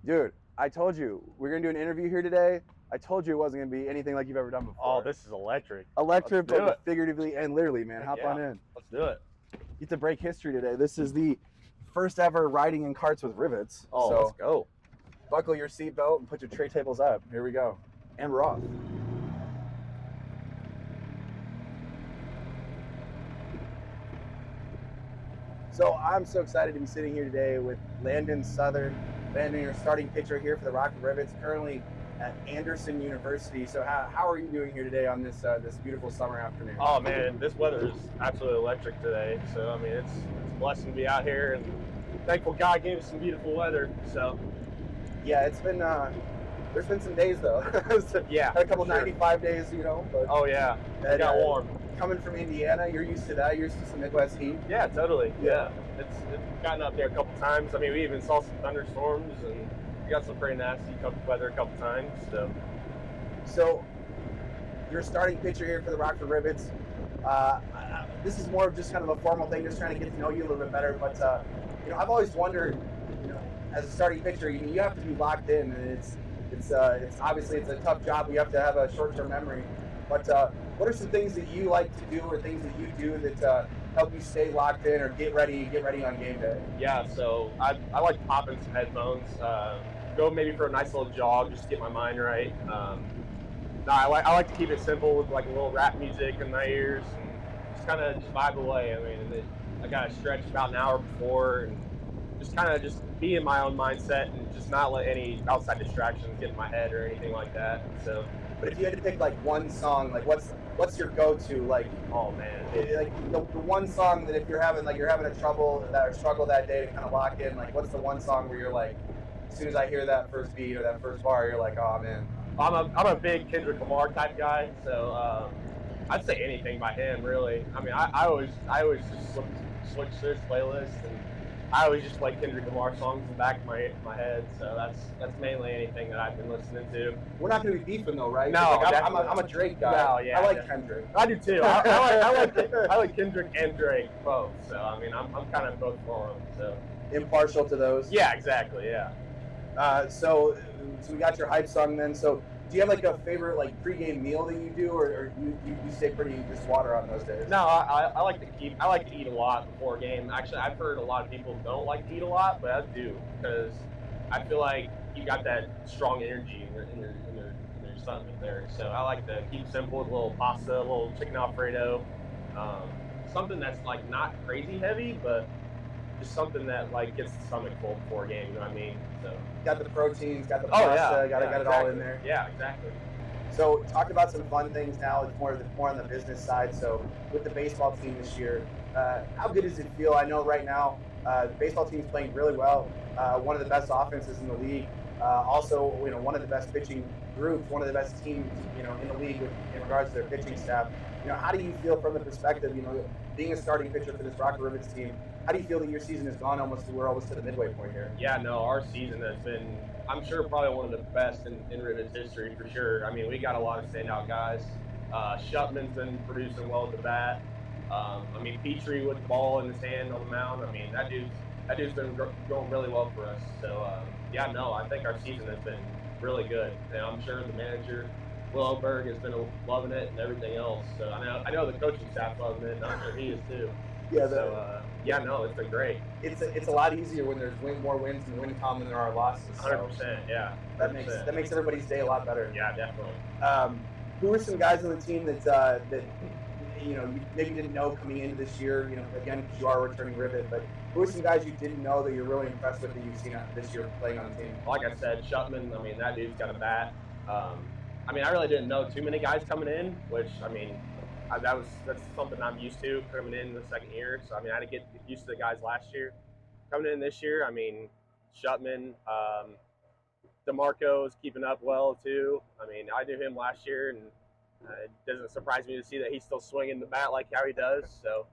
Dude, I told you we're gonna do an interview here today. I told you it wasn't gonna be anything like you've ever done Oh, before. this is electric. Let's Electric, do but it. figuratively and literally, man. Heck Hop on yeah. in. Let's do it. Get to break history today. This is the first ever riding in carts with rivets. Oh, so let's go. buckle your seatbelt and put your tray tables up. Here we go. And we're off. So I'm so excited to be sitting here today with Landon Southern. Landon, your starting pitcher here for the Rocket Rivets, currently at Anderson University. So how are you doing here today on this beautiful summer afternoon? Oh man, this weather is absolutely electric today. So I mean, it's a blessing to be out here, and thankful God gave us some beautiful weather. So yeah, it's been there's been some days though. yeah, had a couple sure. 95 days, you know. But oh yeah, it got warm. Coming from Indiana, you're used to that. You're used to some Midwest heat. Yeah, totally. Yeah, it's gotten up there a couple times. I mean, we even saw some thunderstorms, and we got some pretty nasty weather a couple times. So you're a starting pitcher here for the Rockford Rivets. This is more of just kind of a formal thing, just trying to get to know you a little bit better. But you know, I've always wondered, you know, as a starting pitcher, you have to be locked in, and it's obviously it's a tough job. You have to have a short-term memory. But what are some things that you like to do, or things that you do that help you stay locked in or get ready on game day? Yeah, so I like popping some headphones. Go maybe for a nice little jog, just to get my mind right. No, I like to keep it simple with like a little rap music in my ears and just kind of just vibe away. I mean, I got to stretch about an hour before and just kind of just be in my own mindset and just not let any outside distractions get in my head or anything like that. So, but if you had to pick like one song, like what's your go-to? Like, oh man, like the one song that if you're having a struggle that day to kind of lock in, like what's the one song where you're like, as soon as I hear that first beat or that first bar, you're like, oh man. I'm a big Kendrick Lamar type guy, so I'd say anything by him really. I mean, I always just switch this playlist, and I always just play Kendrick Lamar songs in the back of my head. So that's mainly anything that I've been listening to. We're not going to be beefing though, right? No, like, I'm a Drake guy. No, yeah, I like Kendrick. I do too. I like Kendrick and Drake both. So I mean, I'm kind of both for them. So impartial to those. Yeah, exactly. Yeah. So we got your hype song then. So do you have like a favorite like pregame meal that you do, or you stay pretty just water on those days? No, I like to eat a lot before a game. Actually, I've heard a lot of people don't like to eat a lot, but I do because I feel like you got that strong energy in your stomach there. So I like to keep simple with a little pasta, a little chicken Alfredo, something that's like not crazy heavy, but just something that like gets the stomach full before a game. You know what I mean? So got the proteins, got the pasta, got it exactly. all in there. Yeah, exactly. So talk about some fun things now. It's more on the business side. So with the baseball team this year, how good does it feel? I know right now the baseball team's playing really well. One of the best offenses in the league. Also, you know, one of the best pitching groups, one of the best teams, you know, in the league in regards to their pitching staff. You know, how do you feel from the perspective, you know, being a starting pitcher for this Rocket Rivets team? How do you feel that your season has gone we're almost to the midway point here? Yeah, no, our season has been, I'm sure, probably one of the best in Rivets history for sure. I mean, we got a lot of standout guys. Shutman's been producing well at the bat. I mean, Petrie with the ball in his hand on the mound. I mean, that dude's been going really well for us. So yeah, no, I think our season has been really good, and I'm sure the manager Will Oberg has been loving it and everything else. So I know the coaching staff loves it, and I'm sure he is too. Yeah. Yeah, no, it's been great. It's a lot easier when there's more wins and win column than there are losses. 100%. Yeah. 100%. That makes everybody's day a lot better. Yeah, definitely. Who are some guys on the team that you know you maybe didn't know coming into this year? You know, again, because you are a returning Rivet, but who are some guys you didn't know that you're really impressed with that you've seen this year playing on the team? Like I said, Shutman. I mean, that dude's got a bat. I mean, I really didn't know too many guys coming in, which I mean. That's something I'm used to coming in the second year. So I mean, I had to get used to the guys last year. Coming in this year, I mean, Shutman, DeMarco is keeping up well too. I mean, I knew him last year, and it doesn't surprise me to see that he's still swinging the bat like how he does. So,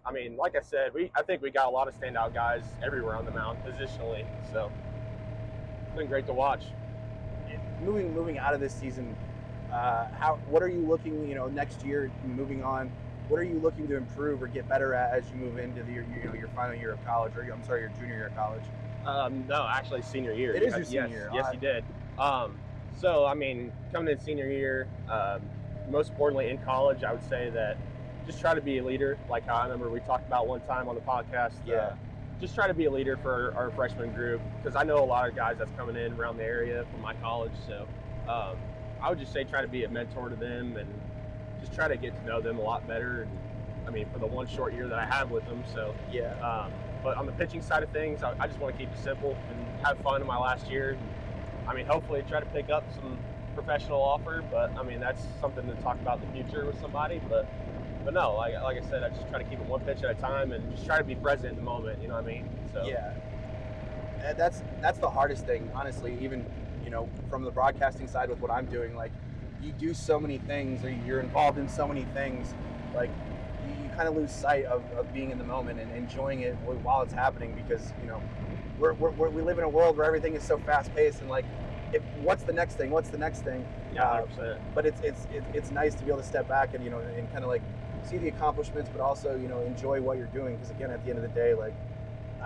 I mean, like I said, I think we got a lot of standout guys everywhere on the mound positionally. So it's been great to watch. Moving out of this season. What are you looking, you know, next year moving on? What are you looking to improve or get better at as you move into your final year of college, or your junior year of college? No, actually senior year. It is your senior year. Yes, you did. So, I mean, coming in senior year, most importantly in college, I would say that just try to be a leader. Like I remember we talked about one time on the podcast. Yeah. Just try to be a leader for our freshman group, because I know a lot of guys that's coming in around the area from my college. So I would just say try to be a mentor to them and just try to get to know them a lot better. And, I mean, for the one short year that I have with them. So yeah. But on the pitching side of things, I just want to keep it simple and have fun in my last year. I mean, hopefully try to pick up some professional offer, but I mean, that's something to talk about in the future with somebody. But no, like I said, I just try to keep it one pitch at a time and just try to be present in the moment. You know what I mean? So yeah, and that's the hardest thing, honestly. Even from the broadcasting side with what I'm doing, like you do so many things, or you're involved in so many things, like you kind of lose sight of being in the moment and enjoying it while it's happening, because we live in a world where everything is so fast paced, and like what's the next thing? Yeah, 100%. But it's nice to be able to step back and and kind of like see the accomplishments, but also enjoy what you're doing, because again, at the end of the day, like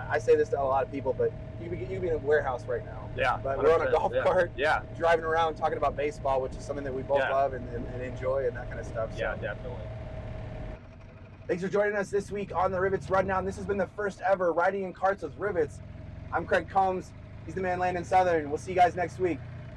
I say this to a lot of people, but you could be in a warehouse right now. Yeah, but we're on a golf cart, yeah, driving around talking about baseball, which is something that we both love and enjoy, and that kind of stuff. Yeah, definitely. Thanks for joining us this week on the Rivets Rundown. This has been the first ever Riding in Karts with Rivets. I'm Craig Combs. He's the man, Landon Southern. We'll see you guys next week.